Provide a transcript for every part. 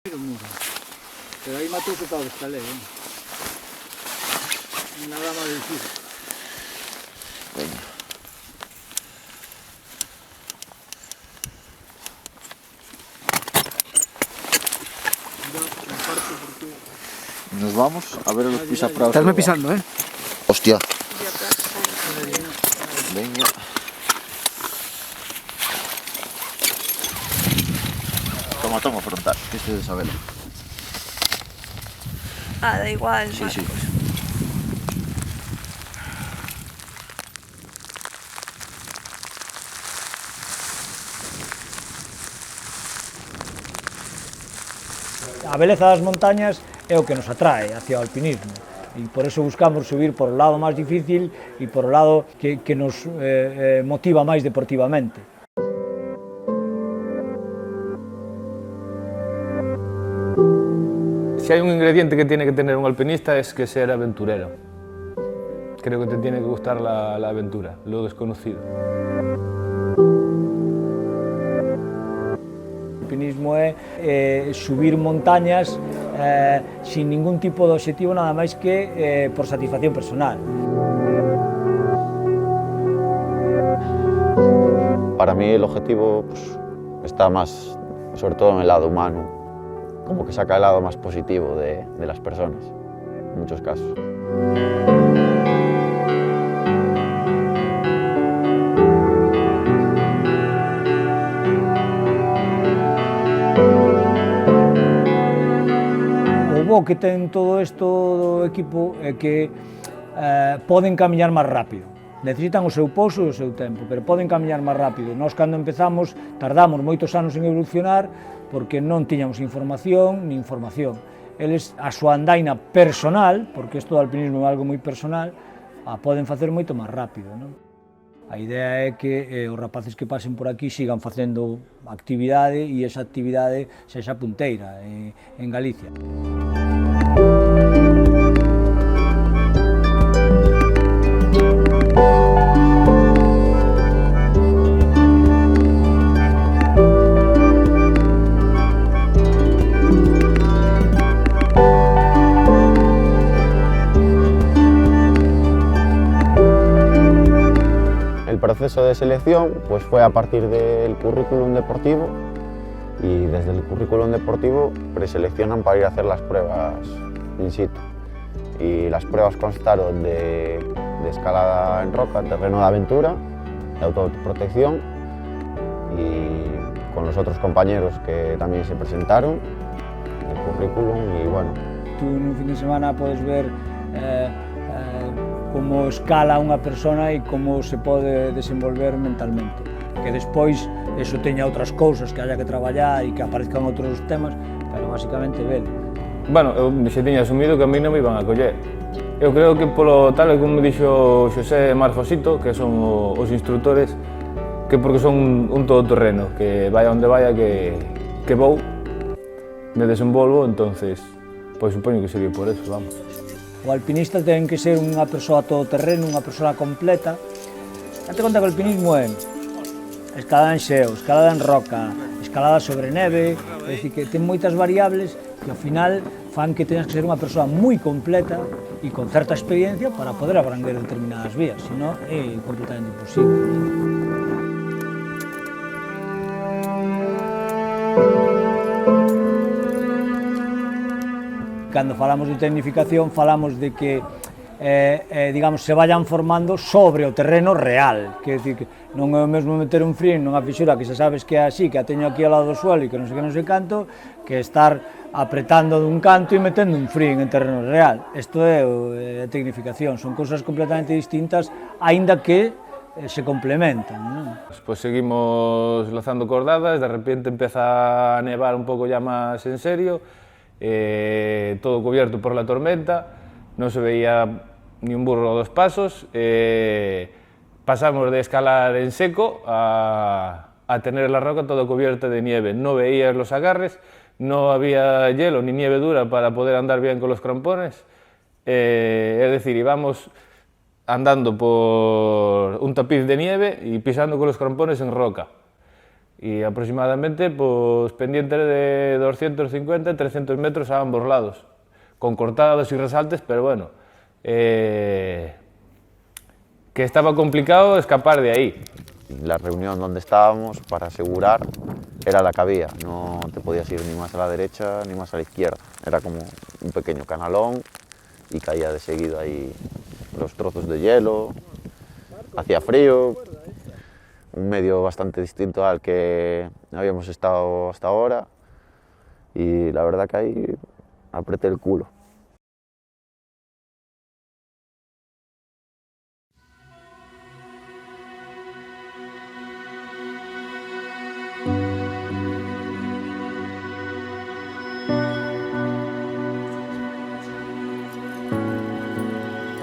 Pero ahí mató que todo escalé, nada más difícil. Nos vamos a ver a los pisa para Estásme pisando, ¿eh? Hostia. Venga. Toma, frontal, que este es de Isabela. Ah, da igual. Sí, Marcos. sí. A beleza das montañas é o que nos atrae hacia o alpinismo e por eso buscamos subir por o lado máis difícil e por o lado que nos motiva máis deportivamente. Si hay un ingrediente que tiene que tener un alpinista es que ser aventurero. Creo que te tiene que gustar la aventura, lo desconocido. O alpinismo é subir montañas sin ningún tipo de obxectivo nada máis que por satisfacción personal. Para mí el objetivo está más, sobre todo en el lado humano, como que saca el lado más positivo de las personas, en muchos casos. O bo que ten todo isto do equipo é que poden camiñar máis rápido. Necesitan o seu pouso e o seu tempo, pero poden camiñar máis rápido. Nós, cando empezamos, tardamos moitos anos en evolucionar porque non tiñamos información ni información. Eles, a súa andaina personal, porque isto do alpinismo é algo moi personal, a poden facer moito máis rápido, non? A idea é que os rapaces que pasen por aquí sigan facendo actividade e esa actividade sexa punteira en Galicia. El proceso de selección pues fue a partir del currículum deportivo y desde el currículum deportivo preseleccionan para ir a hacer las pruebas in situ. Y las pruebas constaron de escalada en roca, terreno de aventura, de autoprotección y con los otros compañeros que también se presentaron, el currículum y bueno. Tú nun fin de semana podes ver como escala unha persona e como se pode desenvolver mentalmente. Que despois eso teña outras cousas que haya que traballar e que aparezcan outros temas, pero basicamente velo. Bueno, eu xa tiña asumido que a mí non me iban a coller. Eu creo que polo tal como me dixo Xosé Marjosito, que son os instructores, que porque son un todoterreno, que vai onde vaya que vou, me desenvolvo, entonces, pois supoño que sería por eso, vamos. O alpinista ten que ser unha persoa todoterreno, unha persoa completa. Date conta que o alpinismo é escalada en xeo, escalada en roca, escalada sobre neve, é dicir, que ten moitas variables que ao final fan que teñas que ser unha persoa moi completa e con certa experiencia para poder abranguer determinadas vías, senón é completamente imposible. Cando falamos de tecnificación, falamos de que digamos, se vayan formando sobre o terreno real, que é dicir, que non é o mesmo meter un frin nunha fixura que xa sabes que é así, que a teño aquí ao lado do suelo e que non sei canto, que estar apretando dun canto e metendo un frin en terreno real. Isto é a tecnificación, son cousas completamente distintas, aínda que se complementan, non? Despois seguimos lanzando cordadas, de repente empeza a nevar un pouco ya máis en serio, todo cubierto por la tormenta, non se veía ni un burro a 2 pasos, pasamos de escalar en seco a tener la roca todo cubierta de nieve, no veías los agarres, no había hielo ni nieve dura para poder andar bien con los crampones, es decir, íbamos andando por un tapiz de nieve y pisando con los crampones en roca. y aproximadamente pues, pendiente de 250 300 metros a ambos lados, con cortados y resaltes, pero bueno, que estaba complicado escapar de ahí. La reunión donde estábamos, para asegurar, era la que había, no te podías ir ni más a la derecha ni más a la izquierda, era como un pequeño canalón y caía de seguido ahí los trozos de hielo, hacía frío, un medio bastante distinto al que habíamos estado hasta ahora y la verdad que ahí apreté el culo.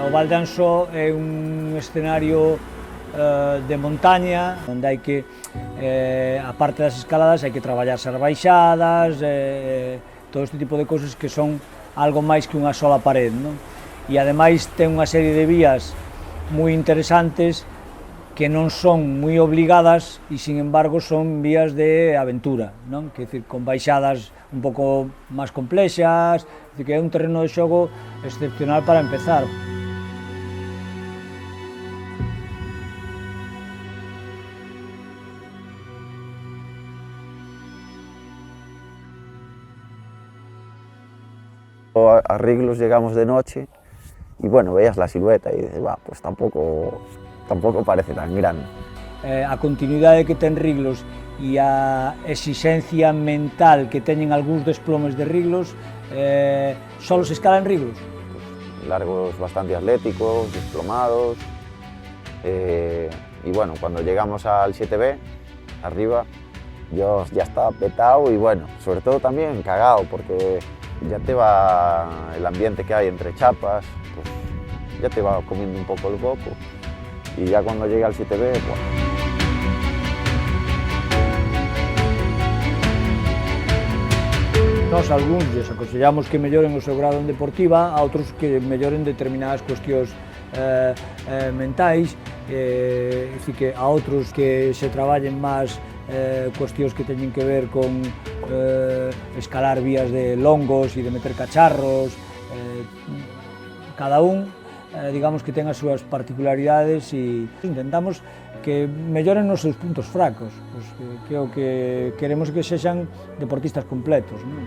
O Val de Ansó é un escenario de montaña, onde hai que, a parte das escaladas, hai que traballar as baixadas, todo este tipo de cousas que son algo máis que unha sola parede, non? E ademais ten unha serie de vías moi interesantes que non son moi obligadas e, sin embargo, son vías de aventura, non? Que, decir, con baixadas un pouco máis complexas, que é un terreno de xogo excepcional para empezar. A Riglos llegamos de noche y bueno, veías la silueta y dices, va, pues tampoco parece tan grande. A continuidade que ten Riglos e a exixencia mental que teñen algúns desplomes de Riglos, só se escala en Riglos. Largos bastante atléticos, desplomados, y bueno, cuando llegamos al 7B, arriba, yo ya estaba petado y bueno, sobre todo también cagado porque ya te va el ambiente que hay entre chapas, pues ya te va comiendo un poco el coco y ya cuando llegué al 7B, bueno. Nós algúns lles aconsellamos que melloren o seu grado en deportiva, a outros que melloren determinadas cuestións mentais, dicir que a outros que se traballen máis cuestións que teñen que ver con escalar vías de longos e de meter cacharros, cada un digamos que ten as súas particularidades e intentamos que melloren os seus puntos fracos, pues, que é o que queremos que sexan deportistas completos, non?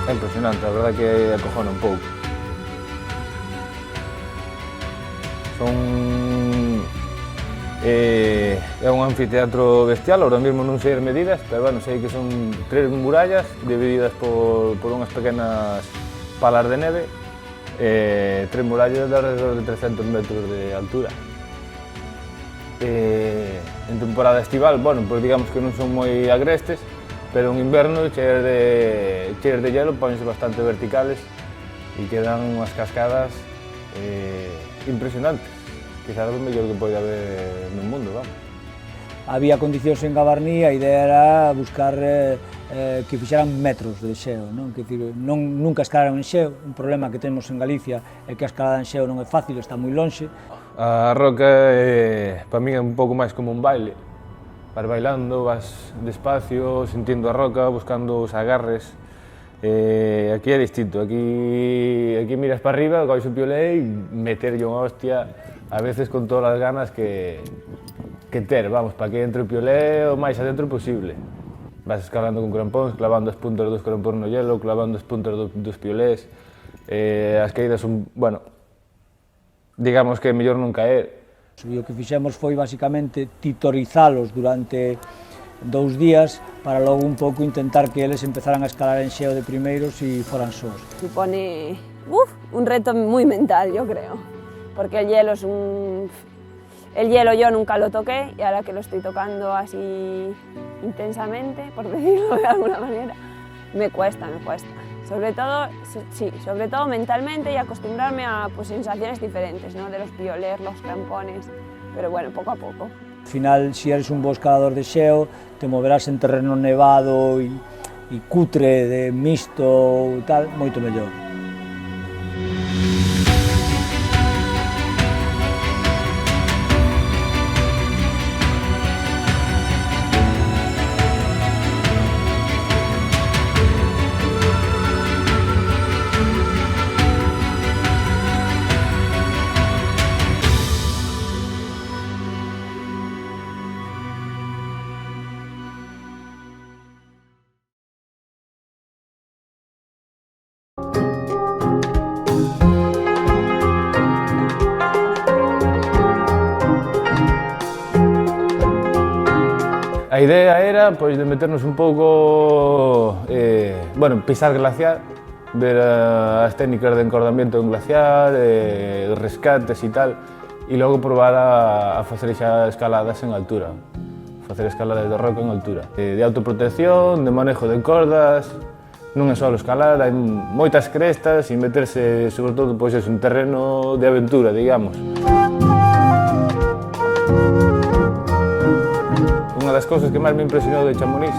É impresionante, a verdade que acojona un pouco. É un anfiteatro bestial, ahora mesmo non sei as medidas, pero bueno, sei que son 3 murallas divididas por unhas pequenas palas de neve, 3 murallas de alrededor de 300 metros de altura. En temporada estival, bueno, pues digamos que non son moi agrestes, pero en inverno cheias de hielo pónense bastante verticales e quedan unhas cascadas impresionantes, quizás o mellor que pode haber no mundo, vamos. Había condicións en Gavarní, a idea era buscar que fixeran metros de xeo, non? Que, nunca escalaron en xeo, un problema que temos en Galicia é que a escalada en xeo non é fácil, está moi lonxe. A roca para min é un pouco máis como un baile. Vas bailando, vas despacio, sintiendo a roca, buscando os agarres. Aquí é distinto, aquí miras para arriba, coges o piolé e meterlle unha hostia, a veces con todas as ganas que ter, vamos, para que entre o piolé o máis adentro posible. Vas escalando con crampóns, clavando as puntas dos crampóns no hielo, clavando as puntas dos piolés. As caídas son, bueno, digamos que é mellor non caer. E o que fixemos foi basicamente titorizalos durante 2 días para logo un pouco intentar que eles empezaran a escalar en xeo de primeiros e foran sós. Supone un reto muy mental, yo creo, porque el hielo es un... El hielo yo nunca lo toqué y ahora que lo estoy tocando así intensamente, por decirlo de alguna manera, me cuesta. Sobre todo, sí, sobre todo mentalmente y acostumbrarme a pues, sensaciones diferentes, ¿no? De los piolers, los crampones, pero bueno, poco a poco. Al final, si eres un bo escalador de xeo, te moverás en terreno nevado e cutre, de mixto e tal, moito mellor. A idea era pois, de meternos un pouco, bueno, pisar glaciar, ver as técnicas de encordamiento en glaciar, rescates e tal, e logo probar a facer xa escaladas en altura, facer escaladas de roca en altura. De autoprotección, de manejo de cordas, non é só escalar, hai moitas crestas e meterse, sobre todo, pois, un terreno de aventura, digamos. Unha das cousas que máis me impresionou de Chamonix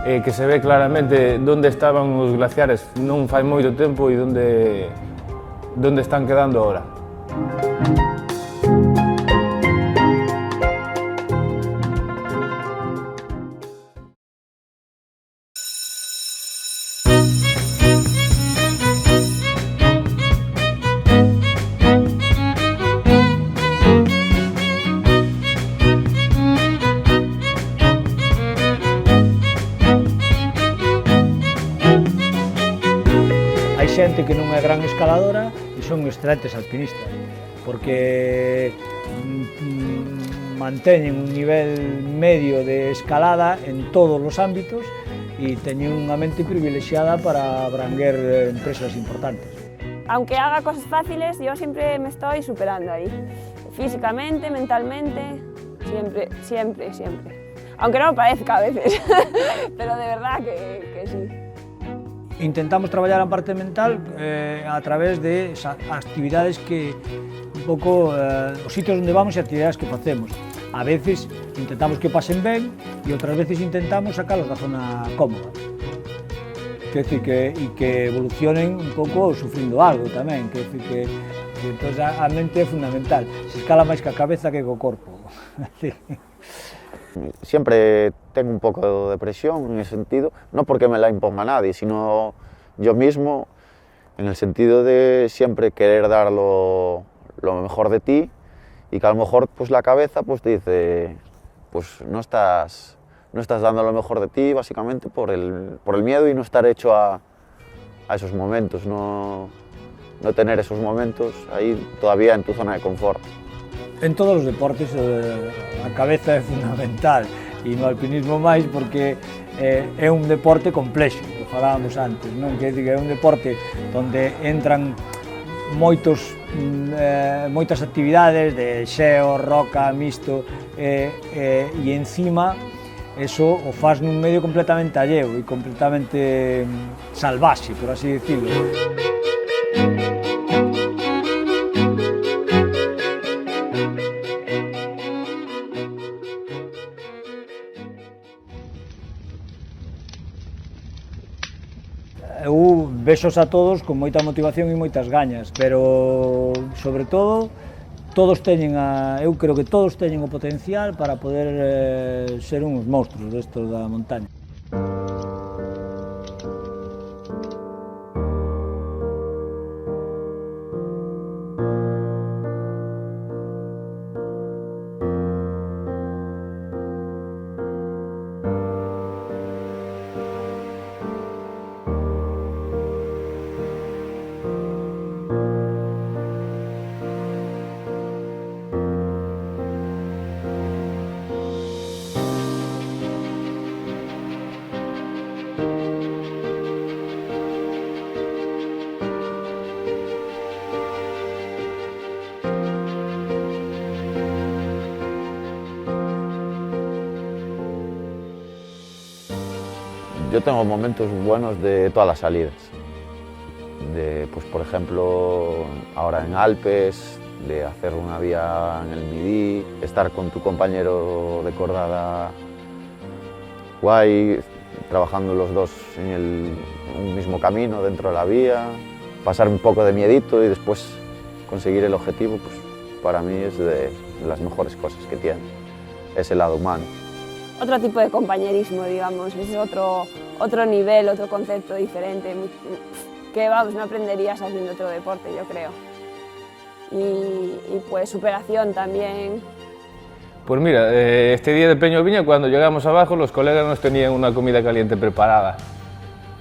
é que se ve claramente onde estaban os glaciares non fai moito tempo e onde están quedando ahora. Xente que non é gran escaladora e son excelentes alpinistas, porque manteñen un nivel medio de escalada en todos os ámbitos e teñen unha mente privilexiada para abranguer empresas importantes. Aunque haga cosas fáciles, yo siempre me estoy superando ahí, físicamente, mentalmente, siempre. Aunque no me parezca a veces, pero de verdad que sí. Intentamos traballar a parte mental a través de actividades que un pouco os sitios onde vamos e actividades que facemos. A veces intentamos que pasen ben e outras veces intentamos sacalos da zona cómoda. Quer decir que evolucionen un pouco sufrindo algo tamén, quer decir que entón a mente é fundamental. Se escala máis que a cabeza que co corpo. Siempre tengo un poco de presión en ese sentido, no porque me la imponga nadie, sino yo mismo, en el sentido de siempre querer dar lo mejor de ti y que a lo mejor pues, la cabeza pues, te dice, pues no estás dando lo mejor de ti básicamente por el miedo y no estar hecho a esos momentos, no tener esos momentos ahí todavía en tu zona de confort. En todos os deportes a cabeza é fundamental e no alpinismo máis porque é un deporte complexo, que falábamos antes, non? Que é un deporte onde entran moitas actividades de xeo, roca, mixto e encima eso o faz nun medio completamente alleo e completamente salvaxe, por así decirlo. Eu vexos a todos con moita motivación e moitas gañas, pero, sobre todo, eu creo que todos teñen o potencial para poder ser uns monstruos destos da montaña. Yo tengo momentos buenos de todas las salidas. Pues, por ejemplo, ahora en Alpes, de hacer una vía en el Midi, estar con tu compañero de cordada guay, trabajando los dos en un mismo camino dentro de la vía, pasar un poco de miedito y después conseguir el objetivo, pues para mí es de las mejores cosas que tiene, ese lado humano. Otro tipo de compañerismo, digamos, es otro nivel, otro concepto diferente, que vamos, no aprenderías haciendo otro deporte, yo creo. Y pues superación también. Pues mira, este día de Peño Viña, cuando llegamos abajo, los colegas nos tenían una comida caliente preparada.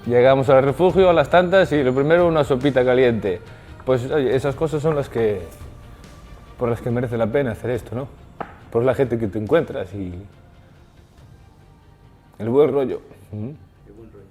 Llegamos al refugio a las tantas y lo primero una sopita caliente. Pues oye, esas cosas son por las que merece la pena hacer esto, ¿no? Por la gente que te encuentras y el buen rollo. Qué buen rollo.